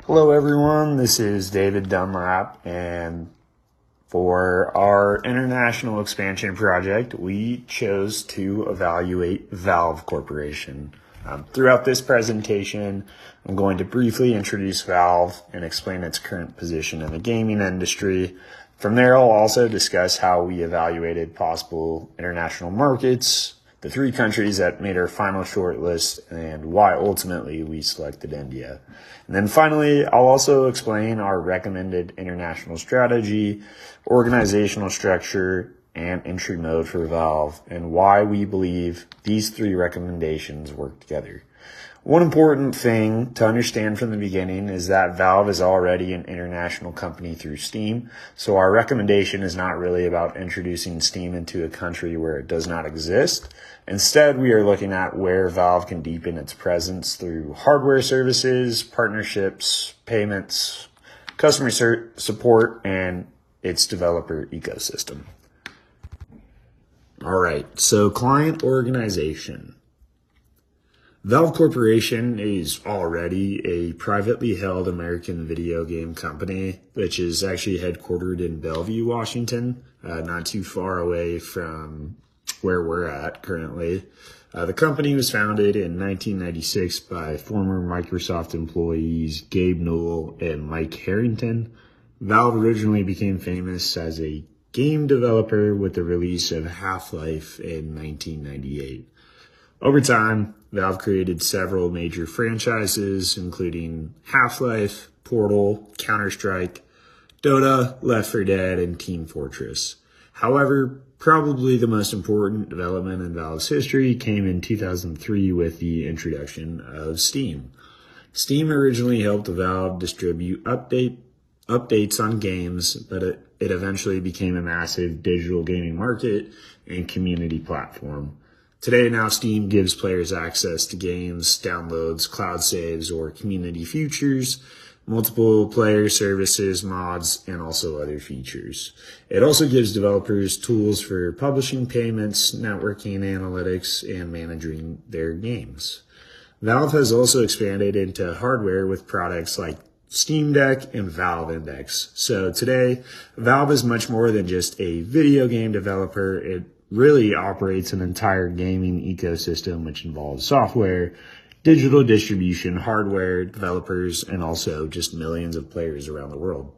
Hello everyone, this is David Dunlap, and for our international expansion project, we chose to evaluate Valve Corporation. Throughout this presentation, I'm going to briefly introduce Valve and explain its current position in the gaming industry. From there, I'll also discuss how we evaluated possible international markets, the 3 countries that made our final shortlist, and why ultimately we selected India. And then finally, I'll also explain our recommended international strategy, organizational structure, and entry mode for Valve, and why we believe these 3 recommendations work together. One important thing to understand from the beginning is that Valve is already an international company through Steam, so our recommendation is not really about introducing Steam into a country where it does not exist. Instead, we are looking at where Valve can deepen its presence through hardware services, partnerships, payments, customer support, and its developer ecosystem. All right, so client organization. Valve Corporation is already a privately held American video game company, which is actually headquartered in Bellevue, Washington, not too far away from where we're at currently. The company was founded in 1996 by former Microsoft employees Gabe Newell and Mike Harrington. Valve originally became famous as a game developer with the release of Half-Life in 1998. Over time, Valve created several major franchises, including Half-Life, Portal, Counter-Strike, Dota, Left 4 Dead, and Team Fortress. However, probably the most important development in Valve's history came in 2003 with the introduction of Steam. Steam originally helped Valve distribute updates on games, but it eventually became a massive digital gaming market and community platform. Today, now Steam gives players access to games, downloads, cloud saves, or community features, multiple player services, mods, and also other features. It also gives developers tools for publishing payments, networking analytics, and managing their games. Valve has also expanded into hardware with products like Steam Deck and Valve Index. So today, Valve is much more than just a video game developer. It really operates an entire gaming ecosystem, which involves software, digital distribution, hardware, developers, and also just millions of players around the world.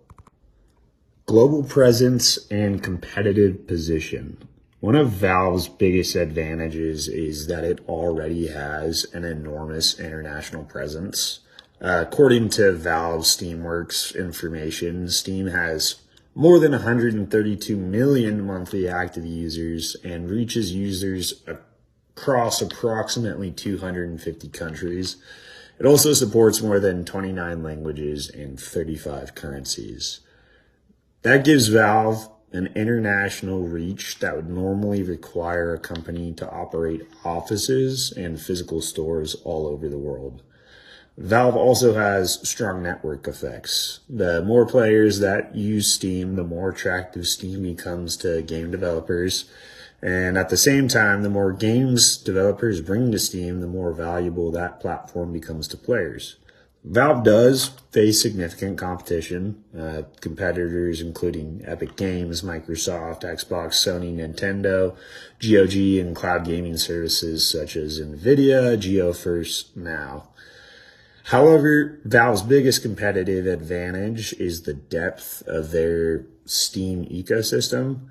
Global presence and competitive position. One of Valve's biggest advantages is that it already has an enormous international presence. According to Valve Steamworks information, Steam has more than 132 million monthly active users and reaches users across approximately 250 countries. It also supports more than 29 languages and 35 currencies. That gives Valve an international reach that would normally require a company to operate offices and physical stores all over the world. Valve also has strong network effects. The more players that use Steam, the more attractive Steam becomes to game developers. And at the same time, the more games developers bring to Steam, the more valuable that platform becomes to players. Valve does face significant competition. Competitors including Epic Games, Microsoft, Xbox, Sony, Nintendo, GOG, and cloud gaming services such as NVIDIA, GeForce Now. However, Valve's biggest competitive advantage is the depth of their Steam ecosystem.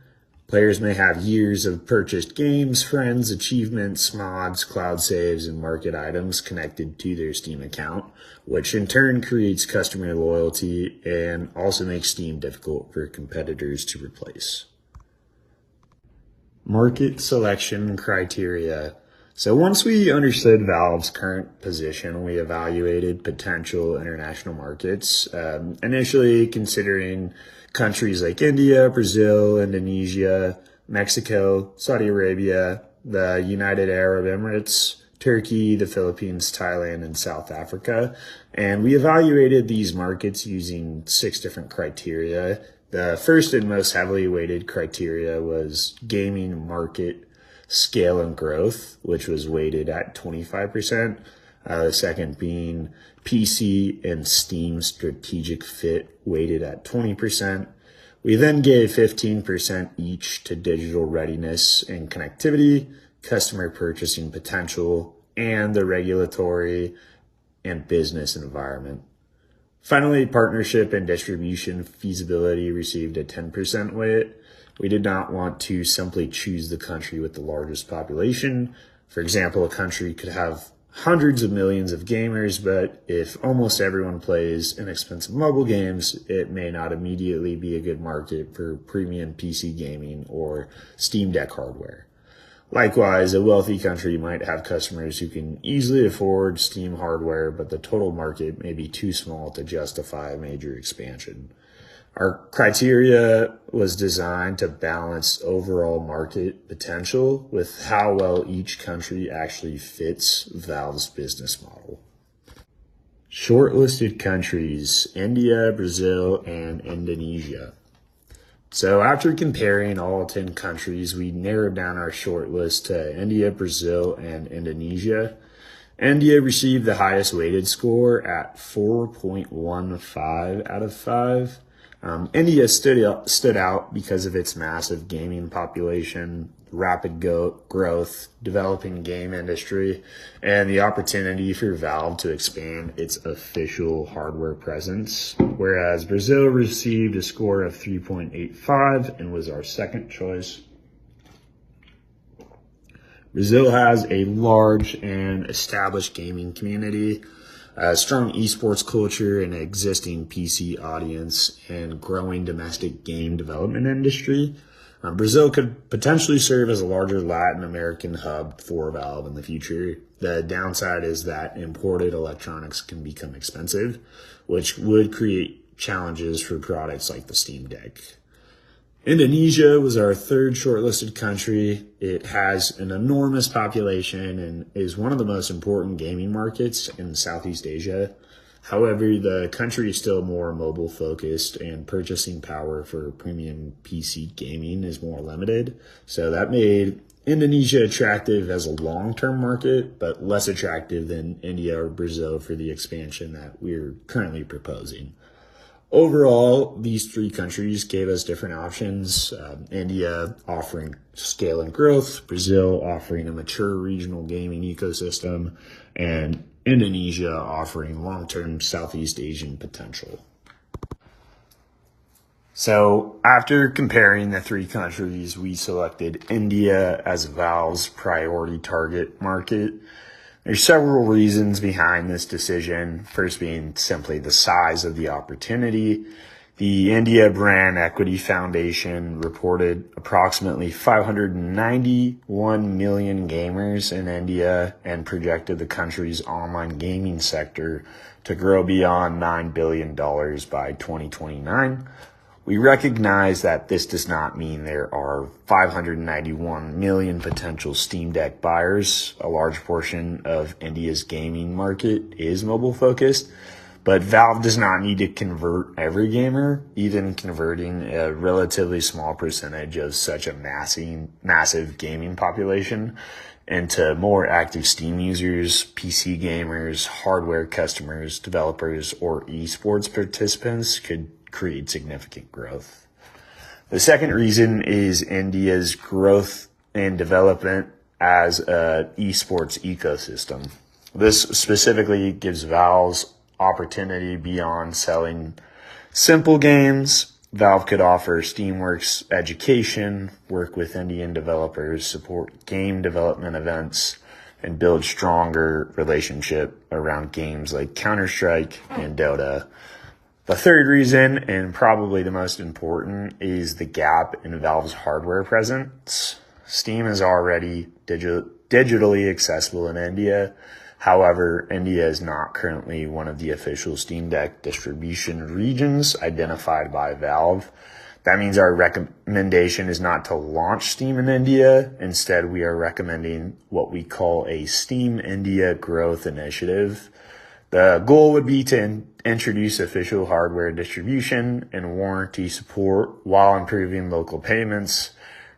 Players may have years of purchased games, friends, achievements, mods, cloud saves, and market items connected to their Steam account, which in turn creates customer loyalty and also makes Steam difficult for competitors to replace. Market selection criteria. So once we understood Valve's current position, we evaluated potential international markets, initially considering countries like India, Brazil, Indonesia, Mexico, Saudi Arabia, the United Arab Emirates, Turkey, the Philippines, Thailand, and South Africa. And we evaluated these markets using 6 different criteria. The first and most heavily weighted criteria was gaming market scale and growth, which was weighted at 25%. The second being PC and Steam strategic fit, weighted at 20%. We then gave 15% each to digital readiness and connectivity, customer purchasing potential, and the regulatory and business environment. Finally, partnership and distribution feasibility received a 10% weight. We did not want to simply choose the country with the largest population. For example, a country could have hundreds of millions of gamers, but if almost everyone plays inexpensive mobile games, it may not immediately be a good market for premium PC gaming or Steam Deck hardware. Likewise, a wealthy country might have customers who can easily afford Steam hardware, but the total market may be too small to justify a major expansion. Our criteria was designed to balance overall market potential with how well each country actually fits Valve's business model. Shortlisted countries: India, Brazil, and Indonesia. So after comparing all 10 countries, we narrowed down our shortlist to India, Brazil, and Indonesia. India received the highest weighted score at 4.15 out of 5. India stood out because of its massive gaming population, rapid growth, developing game industry, and the opportunity for Valve to expand its official hardware presence, whereas Brazil received a score of 3.85 and was our second choice. Brazil has a large and established gaming community, a strong esports culture, an existing PC audience, and growing domestic game development industry. Brazil could potentially serve as a larger Latin American hub for Valve in the future. The downside is that imported electronics can become expensive, which would create challenges for products like the Steam Deck. Indonesia was our third shortlisted country. It has an enormous population and is one of the most important gaming markets in Southeast Asia. However, the country is still more mobile focused and purchasing power for premium PC gaming is more limited. So that made Indonesia attractive as a long-term market, but less attractive than India or Brazil for the expansion that we're currently proposing. Overall, these three countries gave us different options. India offering scale and growth, Brazil offering a mature regional gaming ecosystem, and Indonesia offering long-term Southeast Asian potential. So after comparing the three countries, we selected India as Valve's priority target market. There's several reasons behind this decision. First being simply the size of the opportunity. The India Brand Equity Foundation reported approximately 591 million gamers in India and projected the country's online gaming sector to grow beyond $9 billion by 2029. We recognize that this does not mean there are 591 million potential Steam Deck buyers. A large portion of India's gaming market is mobile focused, but Valve does not need to convert every gamer. Even converting a relatively small percentage of such a massive gaming population into more active Steam users, PC gamers, hardware customers, developers, or esports participants could create significant growth. The second reason is India's growth and development as an esports ecosystem. This specifically gives Valve's opportunity beyond selling simple games. Valve could offer Steamworks education, work with Indian developers, support game development events, and build stronger relationship around games like Counter-Strike and Dota. The third reason, and probably the most important, is the gap in Valve's hardware presence. Steam is already digitally accessible in India. However, India is not currently one of the official Steam Deck distribution regions identified by Valve. That means our recommendation is not to launch Steam in India. Instead, we are recommending what we call a Steam India Growth Initiative. The goal would be to introduce official hardware distribution and warranty support while improving local payments,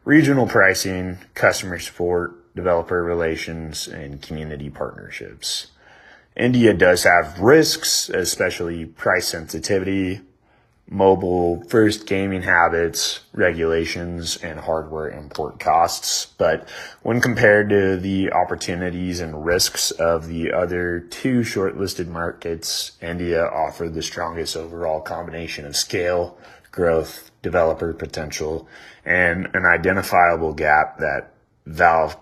regional pricing, customer support, developer relations, and community partnerships. India does have risks, especially price sensitivity, mobile first gaming habits, regulations, and hardware import costs. But when compared to the opportunities and risks of the other two shortlisted markets, India offered the strongest overall combination of scale, growth, developer potential, and an identifiable gap that Valve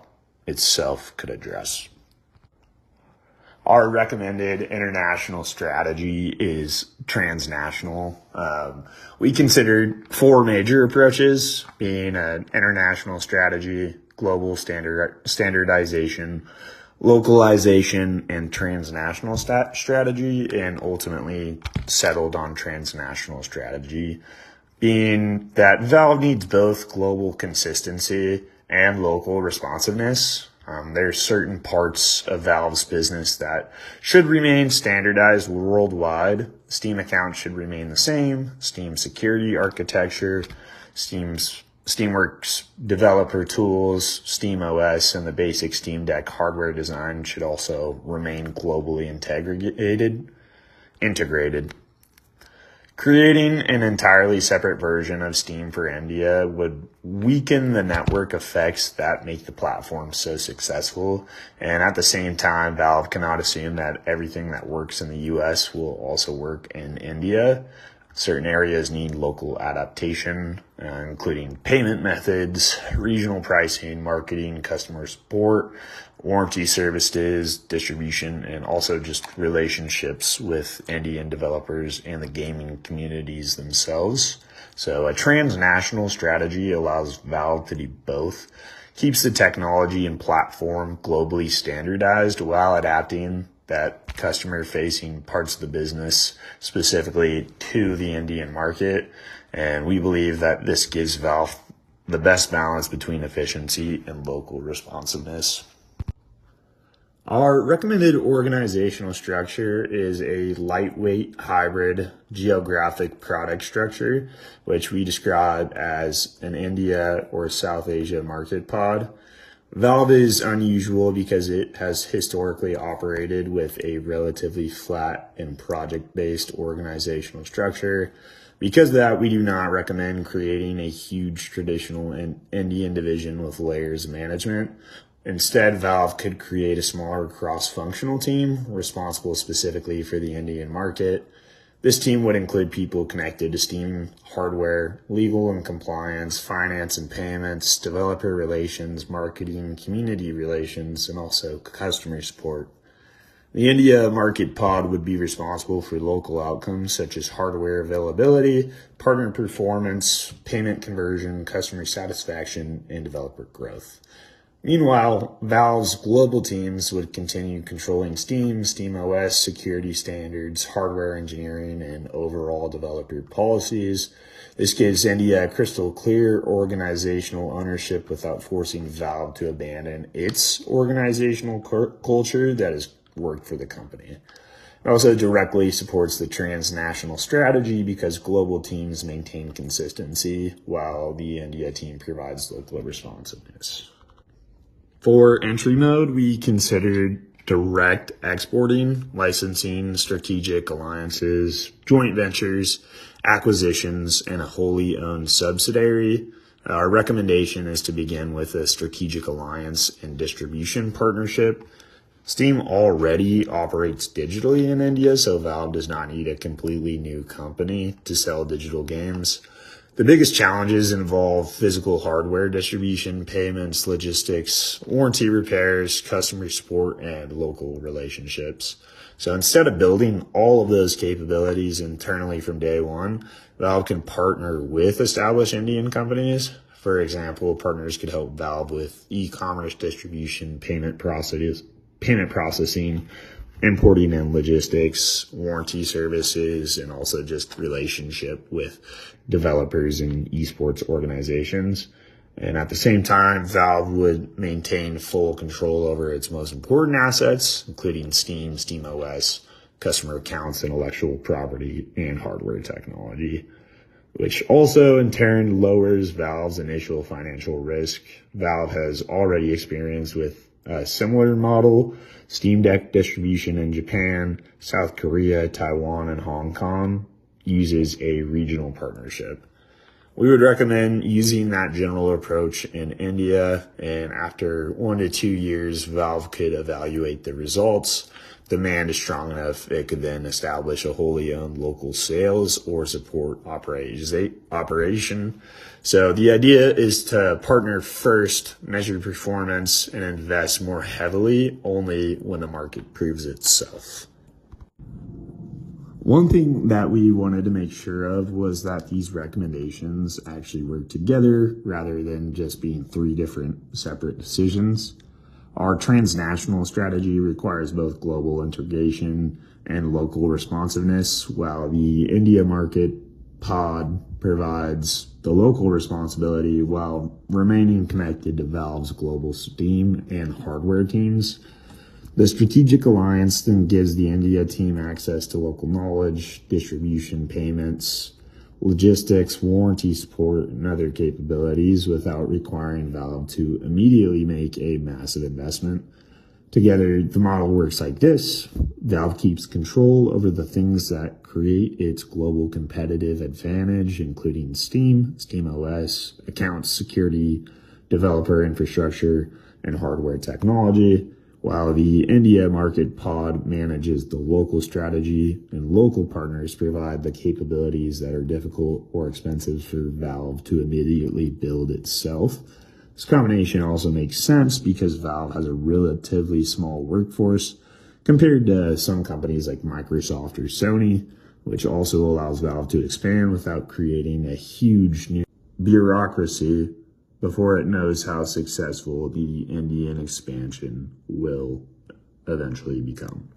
itself could address. Our recommended international strategy is transnational. We considered four major approaches, being an international strategy, global standardization, localization, and transnational strategy, and ultimately settled on transnational strategy, being that Valve needs both global consistency and local responsiveness. There's certain parts of Valve's business that should remain standardized worldwide. Steam accounts should remain the same. Steam security architecture, Steamworks developer tools, Steam OS, and the basic Steam Deck hardware design should also remain globally integrated. Creating an entirely separate version of Steam for India would weaken the network effects that make the platform so successful. And at the same time, Valve cannot assume that everything that works in the US will also work in India. Certain areas need local adaptation, including payment methods, regional pricing, marketing, customer support, warranty services, distribution, and also just relationships with Indian developers and the gaming communities themselves. So a transnational strategy allows Valve to do both, keeps the technology and platform globally standardized while adapting that customer-facing parts of the business specifically to the Indian market. And we believe that this gives Valve the best balance between efficiency and local responsiveness. Our recommended organizational structure is a lightweight hybrid geographic product structure, which we describe as an India or South Asia market pod. Valve is unusual because it has historically operated with a relatively flat and project-based organizational structure. Because of that, we do not recommend creating a huge traditional Indian division with layers of management. Instead, Valve could create a smaller cross-functional team responsible specifically for the Indian market. This team would include people connected to Steam hardware, legal and compliance, finance and payments, developer relations, marketing, community relations, and also customer support. The India market pod would be responsible for local outcomes such as hardware availability, partner performance, payment conversion, customer satisfaction, and developer growth. Meanwhile, Valve's global teams would continue controlling Steam, Steam OS, security standards, hardware engineering, and overall developer policies. This gives India crystal clear organizational ownership without forcing Valve to abandon its organizational culture that has worked for the company. It also directly supports the transnational strategy because global teams maintain consistency while the India team provides local responsiveness. For entry mode, we considered direct exporting, licensing, strategic alliances, joint ventures, acquisitions, and a wholly owned subsidiary. Our recommendation is to begin with a strategic alliance and distribution partnership. Steam already operates digitally in India, so Valve does not need a completely new company to sell digital games. The biggest challenges involve physical hardware distribution, payments, logistics, warranty repairs, customer support, and local relationships. So instead of building all of those capabilities internally from day one, Valve can partner with established Indian companies. For example, partners could help Valve with e-commerce distribution, payment processing, importing and logistics, warranty services, and also just relationship with developers and esports organizations. And at the same time, Valve would maintain full control over its most important assets, including Steam, Steam OS, customer accounts, intellectual property, and hardware technology, which also in turn lowers Valve's initial financial risk. Valve has already experience with A similar model, Steam Deck distribution in Japan, South Korea, Taiwan, and Hong Kong, uses a regional partnership. We would recommend using that general approach in India, and after 1 to 2 years, Valve could evaluate the results. Demand is strong enough, it could then establish a wholly owned local sales or support operation. So the idea is to partner first, measure performance, and invest more heavily only when the market proves itself. One thing that we wanted to make sure of was that these recommendations actually work together rather than just being 3 different separate decisions. Our transnational strategy requires both global integration and local responsiveness, while the India market pod provides the local responsibility while remaining connected to Valve's global Steam and hardware teams. The strategic alliance then gives the India team access to local knowledge, distribution, payments, logistics, warranty support, and other capabilities without requiring Valve to immediately make a massive investment. Together, the model works like this. Valve keeps control over the things that create its global competitive advantage, including Steam, SteamOS, accounts, security, developer infrastructure, and hardware technology, while the India market pod manages the local strategy and local partners provide the capabilities that are difficult or expensive for Valve to immediately build itself. This combination also makes sense because Valve has a relatively small workforce compared to some companies like Microsoft or Sony, which also allows Valve to expand without creating a huge new bureaucracy before it knows how successful the Indian expansion will eventually become.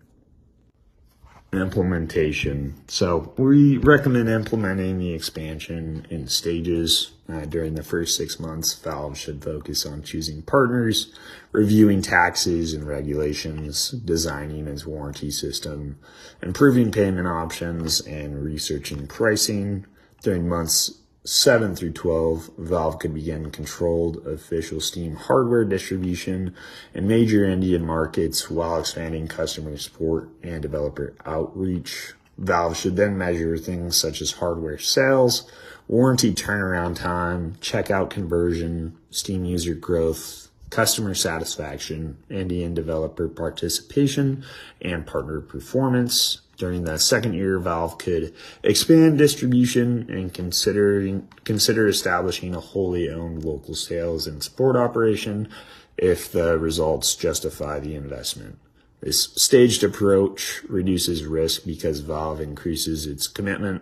Implementation. So we recommend implementing the expansion in stages. During the first 6 months, Valve should focus on choosing partners, reviewing taxes and regulations, designing its warranty system, improving payment options, and researching pricing. During months 7 through 12, Valve could begin controlled official Steam hardware distribution in major Indian markets while expanding customer support and developer outreach. Valve should then measure things such as hardware sales, warranty turnaround time, checkout conversion, Steam user growth, customer satisfaction, Indian developer participation, and partner performance. During the second year, Valve could expand distribution and consider establishing a wholly owned local sales and support operation if the results justify the investment. This staged approach reduces risk because Valve increases its commitment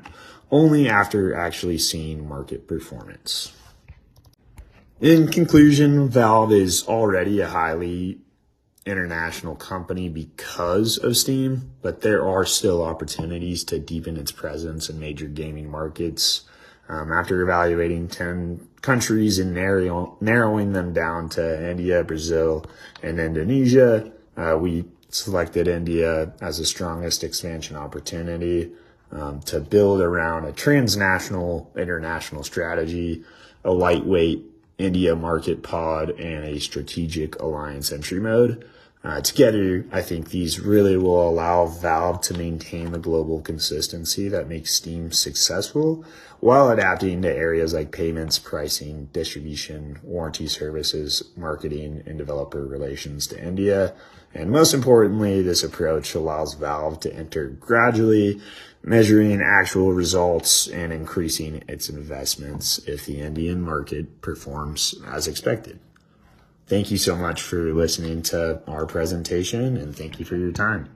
only after actually seeing market performance. In conclusion, Valve is already a highly international company because of Steam, but there are still opportunities to deepen its presence in major gaming markets. After evaluating 10 countries and narrowing them down to India, Brazil, and Indonesia, we selected India as the strongest expansion opportunity to build around a transnational international strategy, a lightweight India market pod, and a strategic alliance entry mode. Together, I think these really will allow Valve to maintain the global consistency that makes Steam successful while adapting to areas like payments, pricing, distribution, warranty services, marketing, and developer relations to India. And most importantly, this approach allows Valve to enter gradually, measuring actual results and increasing its investments if the Indian market performs as expected. Thank you so much for listening to our presentation, and thank you for your time.